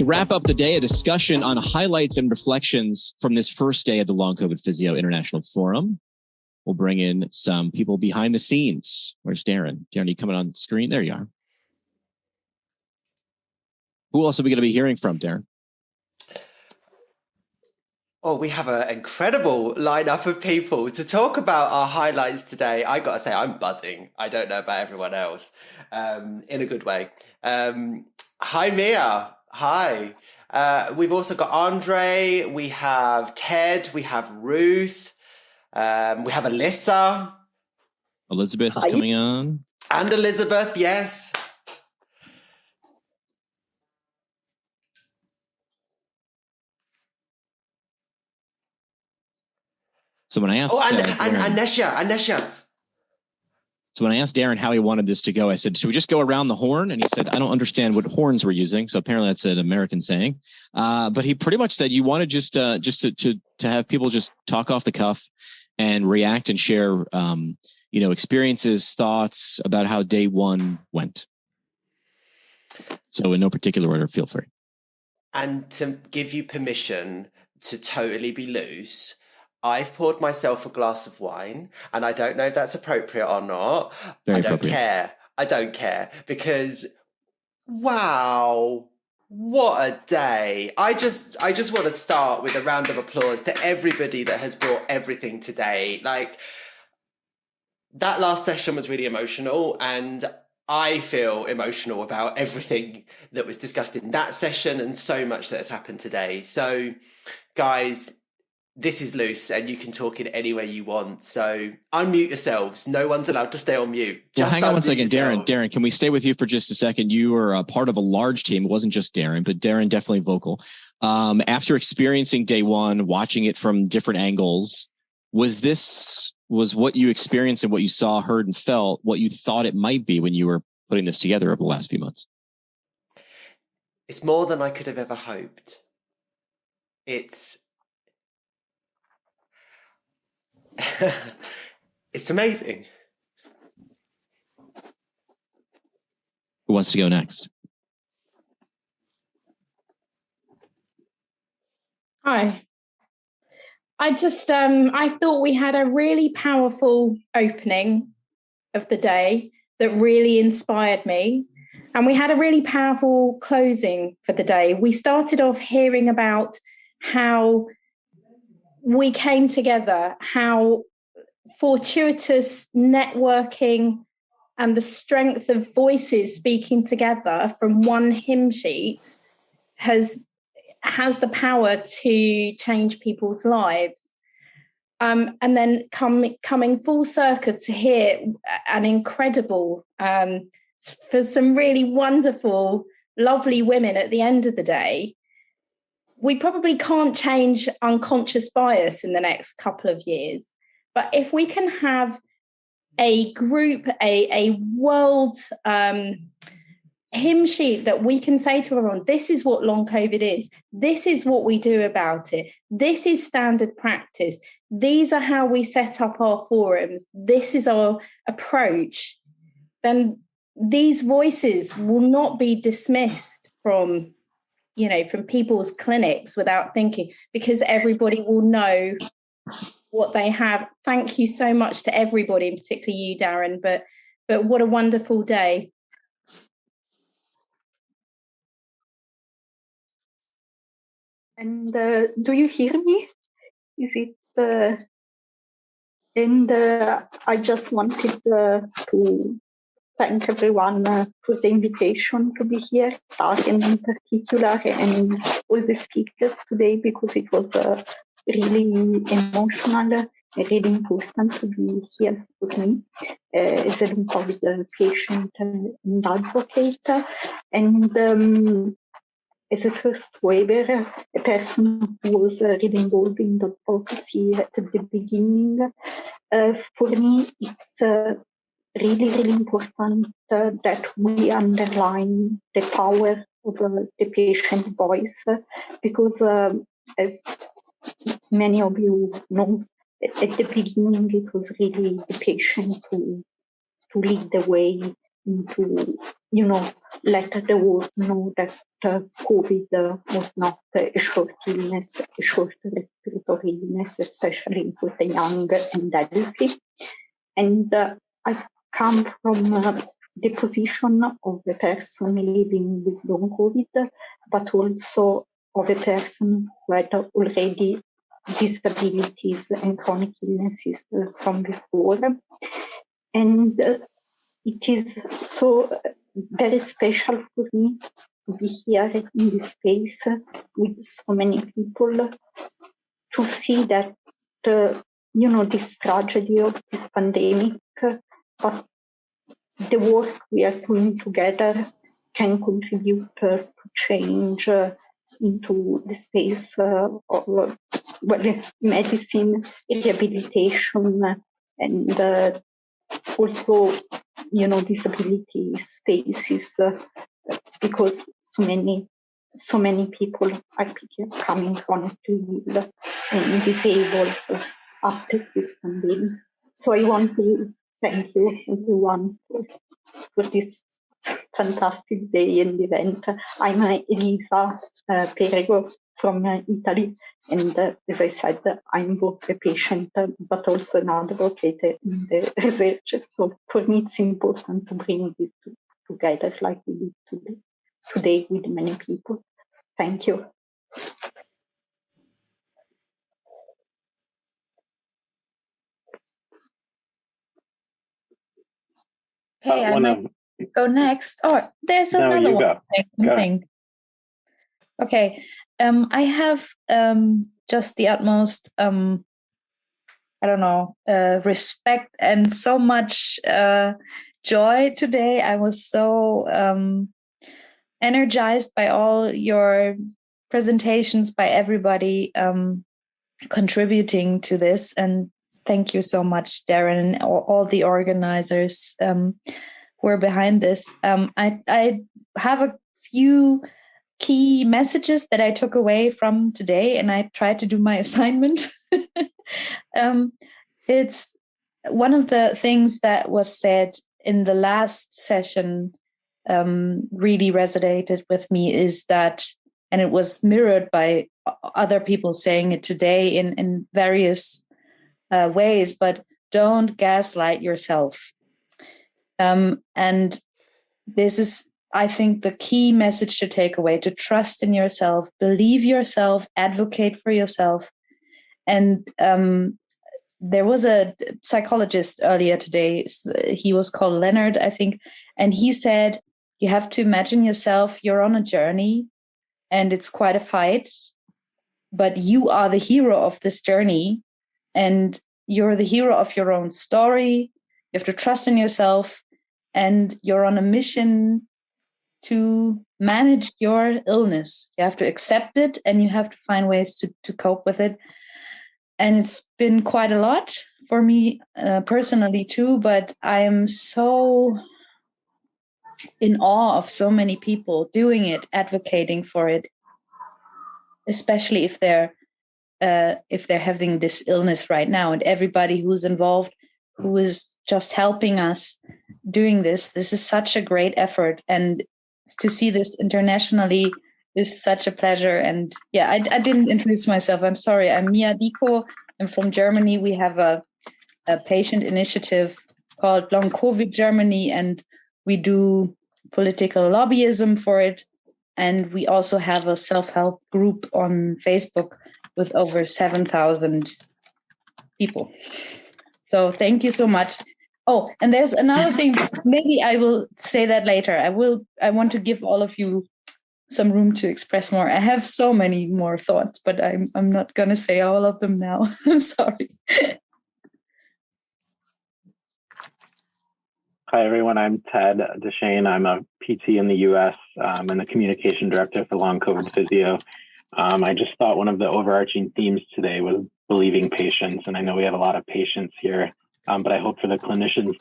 wrap up the day, a discussion on highlights and reflections from this first day of the Long COVID Physio International Forum. We'll bring in some people behind the scenes. Where's Darren? Darren, you coming on screen? There you are. Who else are we going to be hearing from, Darren? Oh, we have an incredible lineup of people to talk about our highlights today. I got to say, I'm buzzing. I don't know about everyone else, in a good way. Hi, Mia. Hi. We've also got André. We have Ted. We have Ruth. We have Elisa. Elizabeth is coming on. And Elizabeth, yes. So when I asked Netia. So when I asked Darren how he wanted this to go, I said, should we just go around the horn? And he said, I don't understand what horns we're using. So apparently that's an American saying. But he pretty much said you wanted just to have people just talk off the cuff and react and share, experiences, thoughts about how day one went. So in no particular order, feel free. And to give you permission to totally be loose, I've poured myself a glass of wine, and I don't know if that's appropriate or not. Very I don't appropriate. care. I don't care because, wow, what a day. I just want to start with a round of applause to everybody that has brought everything today. Like, that last session was really emotional, and I feel emotional about everything that was discussed in that session and so much that has happened today. So, guys, this is loose and you can talk in any way you want. So unmute yourselves. No one's allowed to stay on mute. Well, hang on one second, yourselves. Darren, can we stay with you for just a second? You were a part of a large team. It wasn't just Darren, but Darren definitely vocal. After experiencing day one, watching it from different angles, was what you experienced and what you saw, heard, and felt what you thought it might be when you were putting this together over the last few months? It's more than I could have ever hoped. It's amazing. Who wants to go next? Hi. I thought we had a really powerful opening of the day that really inspired me. And we had a really powerful closing for the day. We started off hearing about how we came together, how fortuitous networking and the strength of voices speaking together from one hymn sheet has the power to change people's lives. And then coming full circle to hear an incredible, for some really wonderful, lovely women at the end of the day. We probably can't change unconscious bias in the next couple of years. But if we can have a group, a world hymn sheet that we can say to everyone, this is what long COVID is. This is what we do about it. This is standard practice. These are how we set up our forums. This is our approach. Then these voices will not be dismissed from people's clinics without thinking, because everybody will know what they have. Thank you so much to everybody, and particularly you, Darren, but what a wonderful day. And do you hear me? Is it? I just wanted to thank everyone for the invitation to be here, Darren in particular, and all the speakers today, because it was really emotional, really important to be here with me as a COVID patient and advocate. And as a first waiver, a person who was really involved in the advocacy at the beginning, for me, it's really, really important that we underline the power of the patient voice, because as many of you know, at the beginning it was really the patient to lead the way into, let the world know that COVID was not a short illness, a short respiratory illness, especially for the young and elderly. And I come from the position of a person living with long COVID, but also of a person who had already disabilities and chronic illnesses from before. And it is so very special for me to be here in this space with so many people, to see that, this tragedy of this pandemic, but the work we are doing together can contribute to change into the space of medicine, rehabilitation, and also, disability spaces, because so many people are coming chronically ill and disabled after this pandemic. So I want to thank you, everyone, for this fantastic day and event. I'm Elisa Perego from Italy, and as I said, I'm both a patient but also an advocate in the research. So for me, it's important to bring this together like we did today with many people. Thank you. Okay, I might go next. Oh, there's another one. Go. Okay, I have just the utmost, respect and so much joy today. I was so energized by all your presentations, by everybody contributing to this, and thank you so much, Darren, and all the organizers who are behind this. I have a few key messages that I took away from today, and I tried to do my assignment. It's one of the things that was said in the last session really resonated with me, is that, and it was mirrored by other people saying it today in various ways, but don't gaslight yourself. And this is, I think, the key message to take away: to trust in yourself, believe yourself, advocate for yourself. And there was a psychologist earlier today, he was called Leonard, I think, and he said, you have to imagine yourself, you're on a journey and it's quite a fight, but you are the hero of this journey and you're the hero of your own story. You have to trust in yourself, and you're on a mission to manage your illness. You have to accept it and you have to find ways to cope with it. And it's been quite a lot for me personally too, but I am so in awe of so many people doing it, advocating for it, especially if they're having this illness right now, and everybody who's involved, who is just helping us doing this. This is such a great effort, and to see this internationally is such a pleasure. And yeah, I didn't introduce myself. I'm sorry. I'm Mbadika. I'm from Germany. We have a patient initiative called Long COVID Germany, and we do political lobbyism for it. And we also have a self-help group on Facebook with over 7,000 people. So thank you so much. Oh, and there's another thing. Maybe I will say that later. I want to give all of you some room to express more. I have so many more thoughts, but I'm not going to say all of them now. I'm sorry. Hi, everyone. I'm Ted DeChane. I'm a PT in the U.S. and the communication director for Long COVID Physio. I just thought one of the overarching themes today was believing patients, and I know we have a lot of patients here, but I hope for the clinicians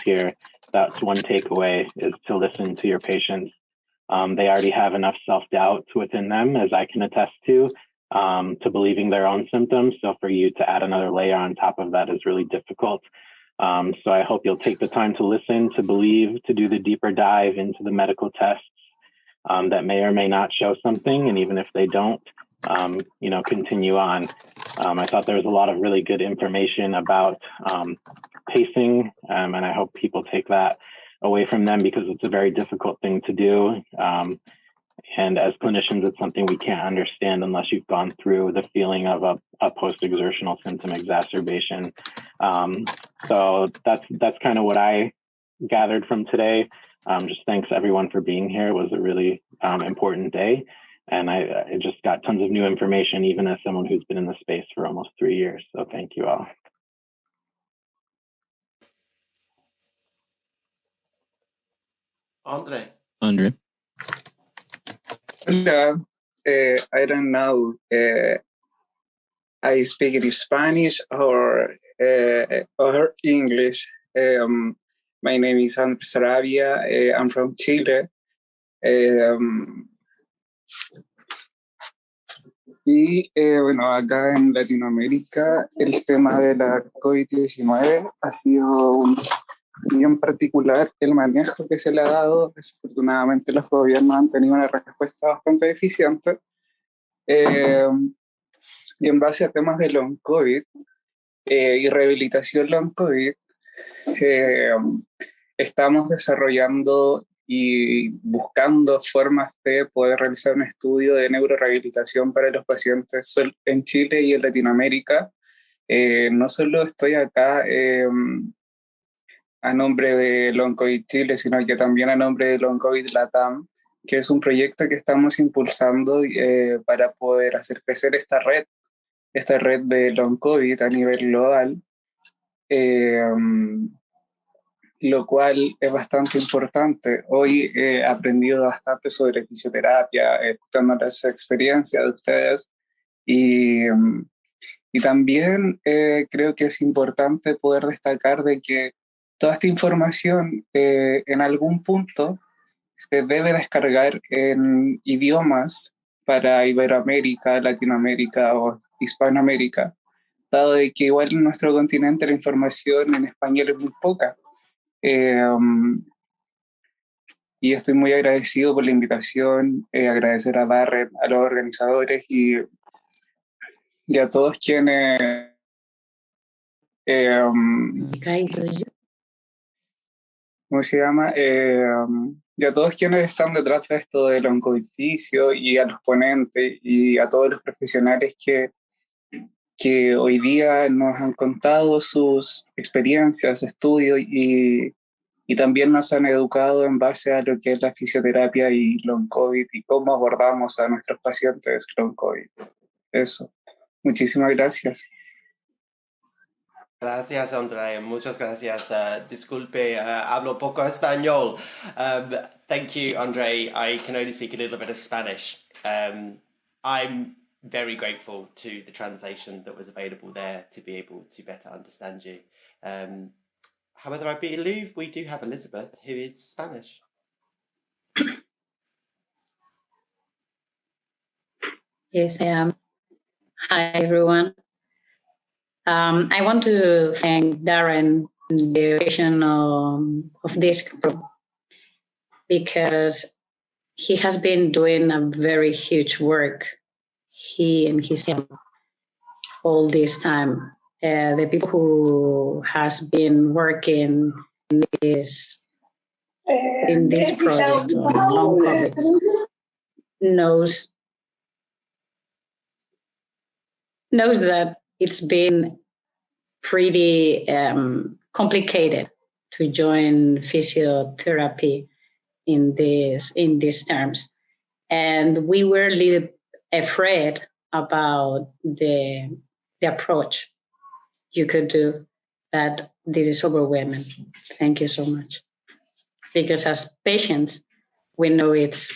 here, that's one takeaway, is to listen to your patients. They already have enough self-doubt within them, as I can attest to believing their own symptoms. So for you to add another layer on top of that is really difficult. So I hope you'll take the time to listen, to believe, to do the deeper dive into the medical tests that may or may not show something. And even if they don't, continue on. I thought there was a lot of really good information about pacing, and I hope people take that away from them, because it's a very difficult thing to do. And as clinicians, it's something we can't understand unless you've gone through the feeling of a post-exertional symptom exacerbation. So that's kind of what I gathered from today. Just thanks everyone for being here. It was a really important day. And I just got tons of new information, even as someone who's been in the space for almost 3 years. So thank you all. André. Hola, I don't know. I speak in Spanish or English. My name is André Saravia. I'm from Chile. Bueno, acá en Latinoamérica el tema de la COVID-19 ha sido bien particular el manejo que se le ha dado. Desafortunadamente los gobiernos han tenido una respuesta bastante deficiente. Y en base a temas de long COVID y rehabilitación long COVID, estamos desarrollando y buscando formas de poder realizar un estudio de neurorehabilitación para los pacientes en Chile y en Latinoamérica. No solo estoy acá a nombre de Long COVID Chile, sino que también a nombre de Long COVID Latam, que es un proyecto que estamos impulsando para poder hacer crecer esta red de Long COVID a nivel global, lo cual es bastante importante. Hoy he aprendido bastante sobre fisioterapia, escuchando las experiencias de ustedes, y también creo que es importante poder destacar de que toda esta información en algún punto se debe descargar en idiomas para Iberoamérica, Latinoamérica o Hispanoamérica, dado de que igual en nuestro continente la información en español es muy poca. Y estoy muy agradecido por la invitación, agradecer a Darren, a los organizadores y a todos quienes ¿cómo se llama? Y a todos quienes están detrás de esto del oncovicio, y a los ponentes y a todos los profesionales que hoy día nos han contado sus experiencias, estudios y también nos han educado en base a lo que es la fisioterapia y long COVID y cómo abordamos a nuestros pacientes long COVID. Eso. Muchísimas gracias. Gracias, André. Muchas gracias. Disculpe, hablo poco español. Thank you, André. I can only speak a little bit of Spanish. I'm very grateful to the translation that was available there to be able to better understand you. However, I believe we do have Elizabeth, who is Spanish. Yes, I am. Hi, everyone. I want to thank Darren and the creation of this group, because he has been doing a very huge work, he and his team, all this time. The people who has been working in this project on long COVID knows that it's been pretty complicated to join physiotherapy in these terms. And we were a little afraid about the approach you could do, but this is overwhelming. Thank you so much. Because as patients, we know it's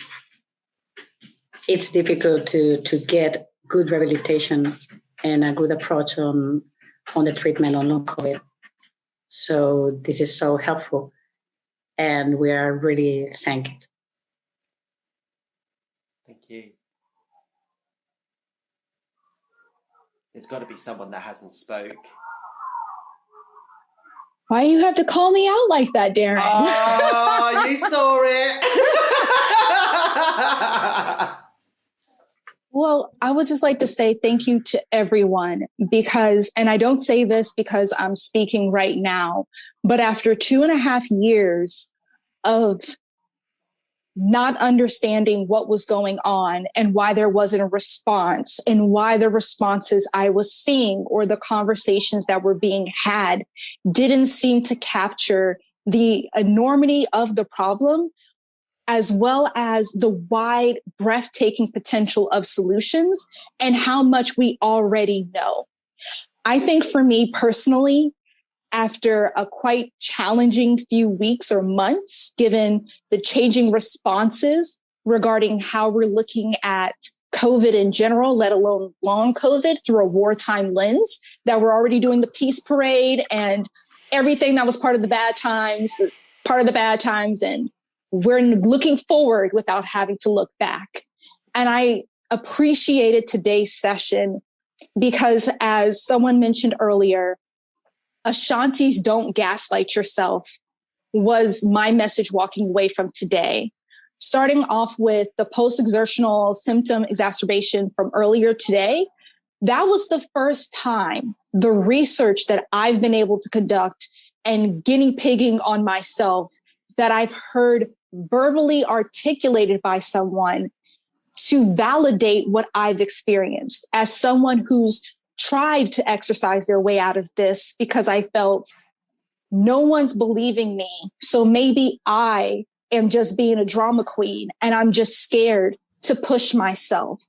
difficult to get good rehabilitation and a good approach on the treatment on long COVID. So this is so helpful, and we are really thanked. Thank you. There's got to be someone that hasn't spoke. Why you have to call me out like that, Darren? Oh, you saw it. Well, I would just like to say thank you to everyone because, and I don't say this because I'm speaking right now, but after 2.5 years of not understanding what was going on and why there wasn't a response and why the responses I was seeing or the conversations that were being had didn't seem to capture the enormity of the problem, as well as the wide, breathtaking potential of solutions and how much we already know. I think for me personally, after a quite challenging few weeks or months, given the changing responses regarding how we're looking at COVID in general, let alone long COVID through a wartime lens, that we're already doing the peace parade and everything that was part of the bad times is part of the bad times. And we're looking forward without having to look back. And I appreciated today's session because, as someone mentioned earlier, Ashanti's "don't gaslight yourself" was my message walking away from today. Starting off with the post-exertional symptom exacerbation from earlier today, that was the first time the research that I've been able to conduct and guinea pigging on myself that I've heard verbally articulated by someone to validate what I've experienced as someone who's tried to exercise their way out of this because I felt no one's believing me. So maybe I am just being a drama queen and I'm just scared to push myself.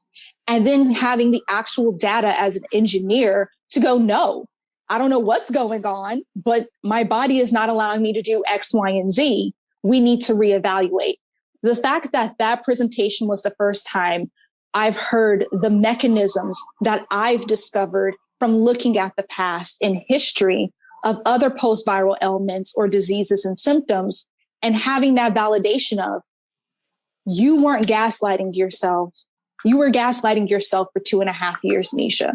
And then having the actual data as an engineer to go, no, I don't know what's going on, but my body is not allowing me to do X, Y, and Z. We need to reevaluate. The fact that that presentation was the first time I've heard the mechanisms that I've discovered from looking at the past and history of other post-viral ailments or diseases and symptoms, and having that validation of you weren't gaslighting yourself. You were gaslighting yourself for 2.5 years, Nisha,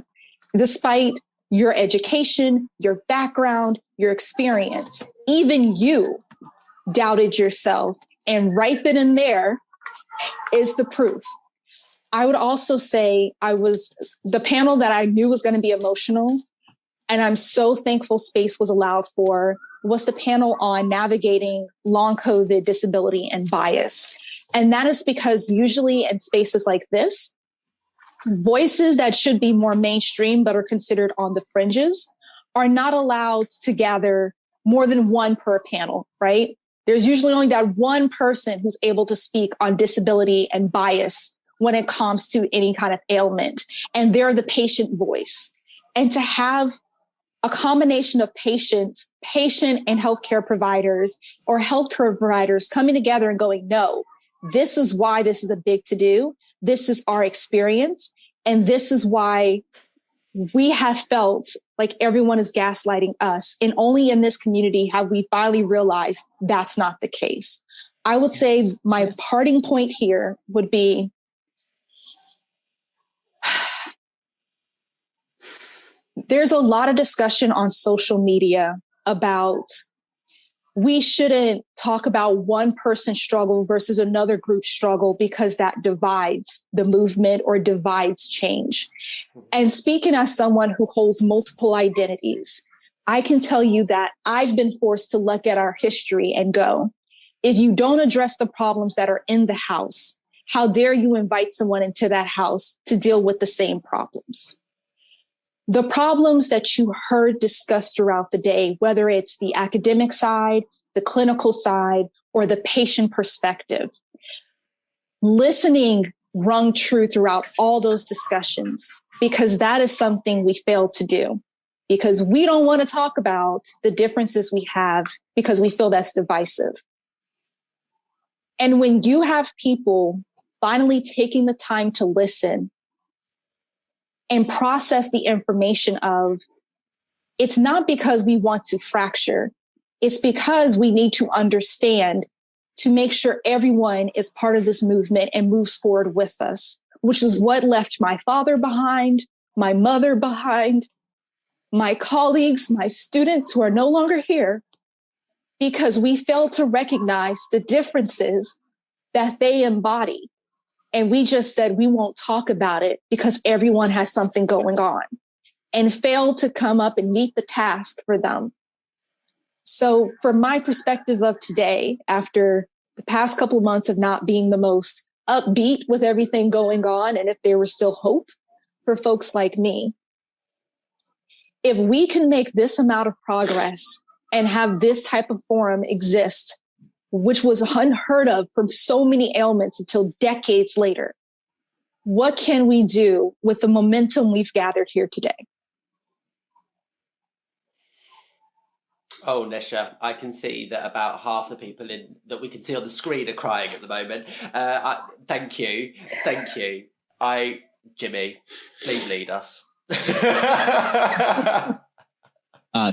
despite your education, your background, your experience. Even you doubted yourself. And right then and there is the proof. I would also say the panel that I knew was going to be emotional, and I'm so thankful space was allowed for, was the panel on navigating long COVID disability and bias. And that is because usually in spaces like this, voices that should be more mainstream but are considered on the fringes are not allowed to gather more than one per panel, right? There's usually only that one person who's able to speak on disability and bias when it comes to any kind of ailment, and they're the patient voice. And to have a combination of patient and healthcare providers or healthcare providers coming together and going, no, this is why this is a big to-do. This is our experience. And this is why we have felt like everyone is gaslighting us. And only in this community have we finally realized that's not the case. I would say my parting point here would be, there's a lot of discussion on social media about we shouldn't talk about one person's struggle versus another group's struggle because that divides the movement or divides change. And speaking as someone who holds multiple identities, I can tell you that I've been forced to look at our history and go, if you don't address the problems that are in the house, how dare you invite someone into that house to deal with the same problems? The problems that you heard discussed throughout the day, whether it's the academic side, the clinical side, or the patient perspective, listening rung true throughout all those discussions, because that is something we failed to do, because we don't want to talk about the differences we have because we feel that's divisive. And when you have people finally taking the time to listen and process the information of, it's not because we want to fracture, it's because we need to understand to make sure everyone is part of this movement and moves forward with us, which is what left my father behind, my mother behind, my colleagues, my students who are no longer here, because we fail to recognize the differences that they embody. And we just said we won't talk about it because everyone has something going on, and fail to come up and meet the task for them. So from my perspective of today, after the past couple of months of not being the most upbeat with everything going on, and if there was still hope for folks like me, if we can make this amount of progress and have this type of forum exist, which was unheard of from so many ailments until decades later, what can we do with the momentum we've gathered here today? Oh, Netia, I can see that about half the people that we can see on the screen are crying at the moment. Thank you. Jimmy, please lead us.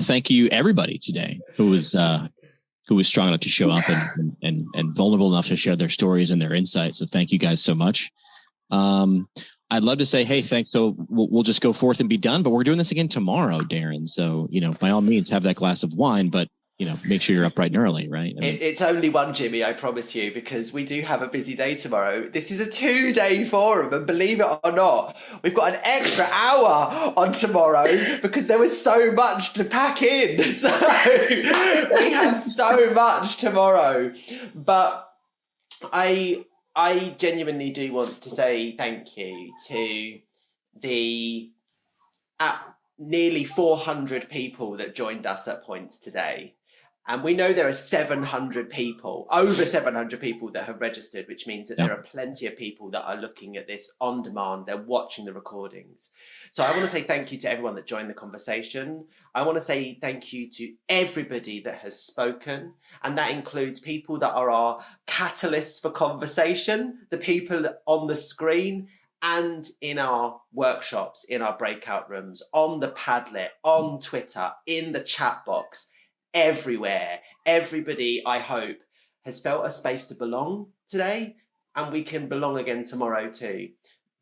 Thank you, everybody today who was strong enough to show up and vulnerable enough to share their stories and their insights. So thank you guys so much. I'd love to say, hey, thanks. So we'll just go forth and be done, but we're doing this again tomorrow, Darren. So, by all means, have that glass of wine, but, make sure you're up bright and early, right? It's only one, Jimmy, I promise you, because we do have a busy day tomorrow. This is a 2-day forum, and believe it or not, we've got an extra hour on tomorrow because there was so much to pack in. So we have so much tomorrow. But I genuinely do want to say thank you to the nearly 400 people that joined us at points today. And we know there are over 700 people that have registered, which means that there are plenty of people that are looking at this on demand. They're watching the recordings. So I want to say thank you to everyone that joined the conversation. I want to say thank you to everybody that has spoken. And that includes people that are our catalysts for conversation, the people on the screen and in our workshops, in our breakout rooms, on the Padlet, on Twitter, in the chat box. Everywhere. Everybody, I hope, has felt a space to belong today, and we can belong again tomorrow too.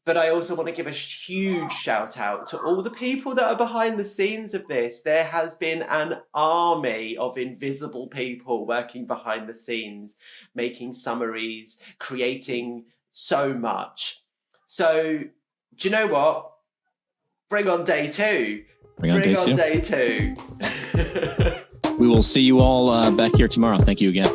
But I also want to give a huge shout out to all the people that are behind the scenes of this. There has been an army of invisible people working behind the scenes, making summaries, creating so much. So, do you know what? Bring on day two. Bring on day two. We will see you all back here tomorrow. Thank you again.